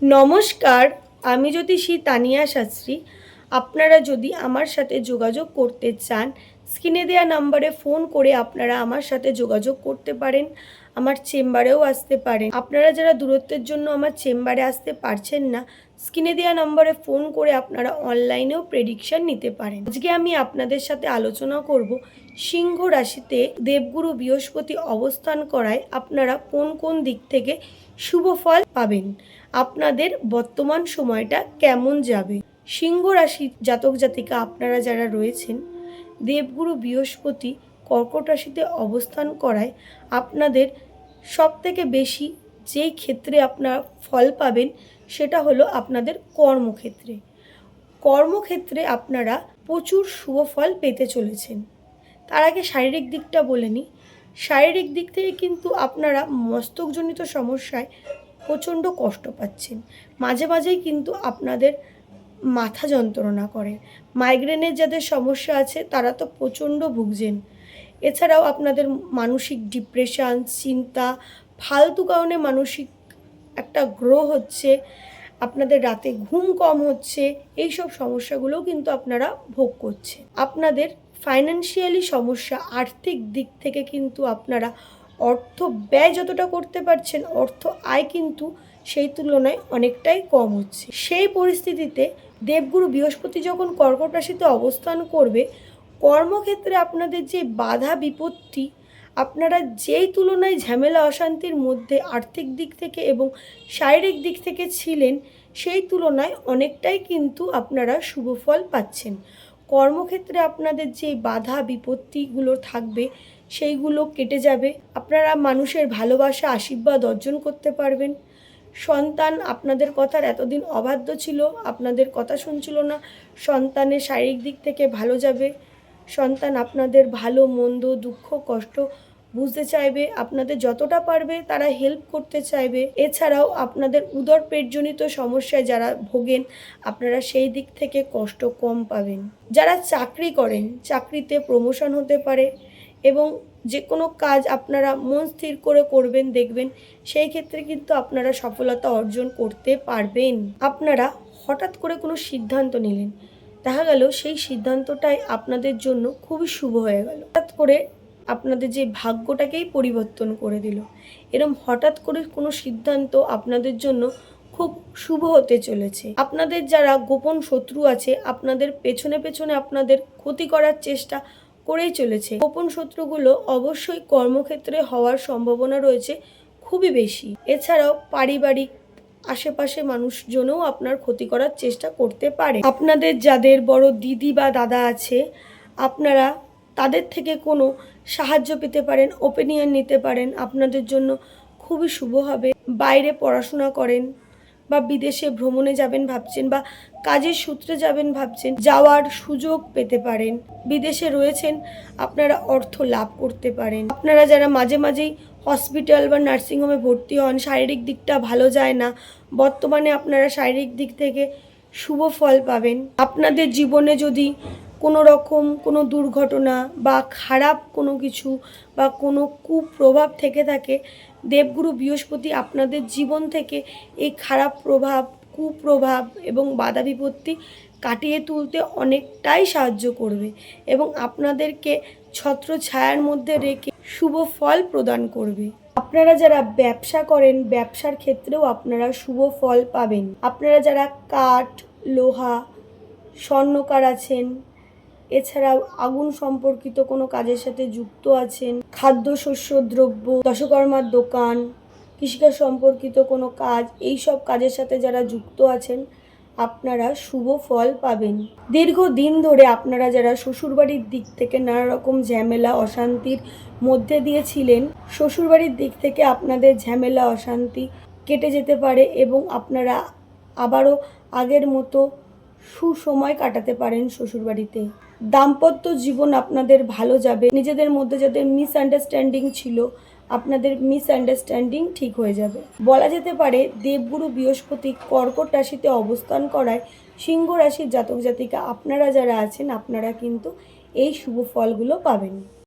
নমস্কার, আমি জ্যোতিষী তানিয়া শাস্ত্রী। আপনারা যদি আমার সাথে যোগাযোগ করতে চান, স্ক্রিনে দেওয়া নাম্বারে ফোন করে আপনারা আমার সাথে যোগাযোগ করতে পারেন। আমার চেম্বারেও আসতে পারেন। আপনারা যারা দূরত্বের জন্য আমার চেম্বারে আসতে পারছেন না, স্ক্রিনে দেওয়া নম্বরে ফোন করে আপনারা অনলাইনেও প্রেডিকশন নিতে পারেন। আজকে আমি আপনাদের সাথে আলোচনা করব সিংহ রাশিতে দেবগুরু বৃহস্পতি অবস্থান করায় আপনারা কোন কোন দিক থেকে শুভ ফল পাবেন, আপনাদের বর্তমান সময়টা কেমন যাবে। সিংহ রাশির জাতক জাতিকা আপনারা যারা রয়েছেন, দেবগুরু বৃহস্পতি কর্কট রাশিতে অবস্থান করায় আপনাদের সবথেকে বেশি যেই ক্ষেত্রে আপনারা ফল পাবেন সেটা হলো আপনাদের কর্মক্ষেত্রে। কর্মক্ষেত্রে আপনারা প্রচুর শুভ ফল পেতে চলেছেন। তার আগে শারীরিক দিকটা বলে নিই। শারীরিক দিক থেকে কিন্তু আপনারা মস্তকজনিত সমস্যায় প্রচণ্ড কষ্ট পাচ্ছেন। মাঝে মাঝেই কিন্তু আপনাদের মাথা যন্ত্রণা করে। মাইগ্রেনের যাদের সমস্যা আছে তারা তো প্রচণ্ড ভুগছেন। এছাড়াও আপনাদের মানসিক ডিপ্রেশন, চিন্তা, ফালতু কারণে মানসিক একটা গ্রহ হচ্ছে, আপনাদের রাতে ঘুম কম হচ্ছে, এই সব সমস্যাগুলোও কিন্তু আপনারা ভোগ করছেন। আপনাদের ফাইন্যান্সিয়ালি সমস্যা, আর্থিক দিক থেকে কিন্তু আপনারা অর্থ ব্যয় যতটা করতে পারছেন, অর্থ আয় কিন্তু সেই তুলনায় অনেকটাই কম হচ্ছে। সেই পরিস্থিতিতে দেবগুরু বৃহস্পতি যখন কর্কট রাশিতে অবস্থান করবে, কর্মক্ষেত্রে আপনাদের যে বাধা বিপত্তি, আপনারা যেই তুলনায় ঝামেলা অশান্তির মধ্যে আর্থিক দিক থেকে এবং শারীরিক দিক থেকে ছিলেন, সেই তুলনায় অনেকটাই কিন্তু আপনারা শুভ ফল পাচ্ছেন। কর্মক্ষেত্রে আপনাদের যে বাধা বিপত্তিগুলো থাকবে সেইগুলো কেটে যাবে। আপনারা মানুষের ভালোবাসা, আশীর্বাদ অর্জন করতে পারবেন। সন্তান আপনাদের কথার এতদিন অবাধ্য ছিল, আপনাদের কথা শুনছিল না, সন্তানের শারীরিক দিক থেকে ভালো যাবে। সন্তান আপনাদের ভালো মন্দ, দুঃখ কষ্ট বুঝতে চাইবে, আপনাদের যতটা পারবে তারা হেল্প করতে চাইবে। এছাড়াও আপনাদের উদর পেটজনিত সমস্যায় যারা ভোগেন, আপনারা সেই দিক থেকে কষ্ট কম পাবেন। যারা চাকরি করেন, চাকরিতে প্রমোশন হতে পারে এবং যে কোনো কাজ আপনারা মন স্থির করে করবেন, দেখবেন সেই ক্ষেত্রে কিন্তু আপনারা সফলতা অর্জন করতে পারবেন। আপনারা হঠাৎ করে কোনো সিদ্ধান্ত নিলেন, দেখা গেল সেই সিদ্ধান্তটাই আপনাদের জন্য খুবই শুভ হয়ে গেল, হঠাৎ করে আপনাদের যে ভাগ্যটাকেই পরিবর্তন করে দিল। এরম হঠাৎ করে কোনো সিদ্ধান্ত আপনাদের জন্য খুব শুভ হতে চলেছে। আপনাদের যারা গোপন শত্রু আছে, আপনাদের পেছনে পেছনে আপনাদের ক্ষতি করার চেষ্টা করেই চলেছে, গোপন শত্রুগুলো অবশ্যই কর্মক্ষেত্রে হওয়ার সম্ভাবনা রয়েছে খুবই বেশি। এছাড়াও পারিবারিক আশেপাশে মানুষজনও আপনার ক্ষতি করার চেষ্টা করতে পারে। আপনাদের যাদের বড় দিদি বা দাদা আছে, আপনারা তাদের থেকে কোনো সাহায্য পেতে পারেন, ওপিনিয়ন নিতে পারেন, আপনাদের জন্য খুবই শুভ হবে। বাইরে পড়াশোনা করেন বা বিদেশে ভ্রমণে যাবেন ভাবছেন বা কাজের সূত্রে যাবেন ভাবছেন, যাওয়ার সুযোগ পেতে পারেন। বিদেশে রয়েছেন, আপনারা অর্থ লাভ করতে পারেন। আপনারা যারা মাঝে মাঝেই হসপিটাল বা নার্সিংহোমে ভর্তি হন, শারীরিক দিকটা ভালো যায় না, বর্তমানে আপনারা শারীরিক দিক থেকে শুভ ফল পাবেন। আপনাদের জীবনে যদি কোনো রকম কোনো দুর্ঘটনা বা খারাপ কোনো কিছু বা কোনো কুপ্রভাব থেকে থাকে, দেবগুরু বৃহস্পতি আপনাদের জীবন থেকে এই খারাপ প্রভাব, কুপ্রভাব এবং বাধা বিপত্তি কাটিয়ে তুলতে অনেকটাই সাহায্য করবে এবং আপনাদেরকে ছত্র ছায়ার মধ্যে রেখে শুভ ফল প্রদান করবে। আপনারা যারা ব্যবসা করেন, ব্যবসার ক্ষেত্রেও আপনারা শুভ ফল পাবেন। আপনারা যারা কাঠ, লোহা, স্বর্ণকার আছেন, এছাড়াও আগুন সম্পর্কিত কোনো কাজের সাথে যুক্ত আছেন, খাদ্যশস্য দ্রব্য, দশকর্মার দোকান, কৃষিকাজ সম্পর্কিত কোনো কাজ, এই সব কাজের সাথে যারা যুক্ত আছেন, আপনারা শুভ ফল পাবেন। দীর্ঘদিন ধরে আপনারা যারা শ্বশুরবাড়ির দিক থেকে নানা রকম ঝামেলা অশান্তির মধ্যে দিয়েছিলেন, শ্বশুরবাড়ির দিক থেকে আপনাদের ঝামেলা অশান্তি কেটে যেতে পারে এবং আপনারা আবারও আগের মতো সুসময় কাটাতে পারেন শ্বশুরবাড়িতে। দাম্পত্য জীবন আপনাদের ভালো যাবে। নিজেদের মধ্যে যাদের মিসআন্ডারস্ট্যান্ডিং ছিল, আপনাদের মিসআন্ডারস্ট্যান্ডিং ঠিক হয়ে যাবে। বলা যেতে পারে দেবগুরু বৃহস্পতি কর্কট রাশিতে অবস্থান করায় সিংহ রাশির জাতক জাতিকা আপনারা যারা আছেন, আপনারা কিন্তু এই শুভ ফলগুলো পাবেন।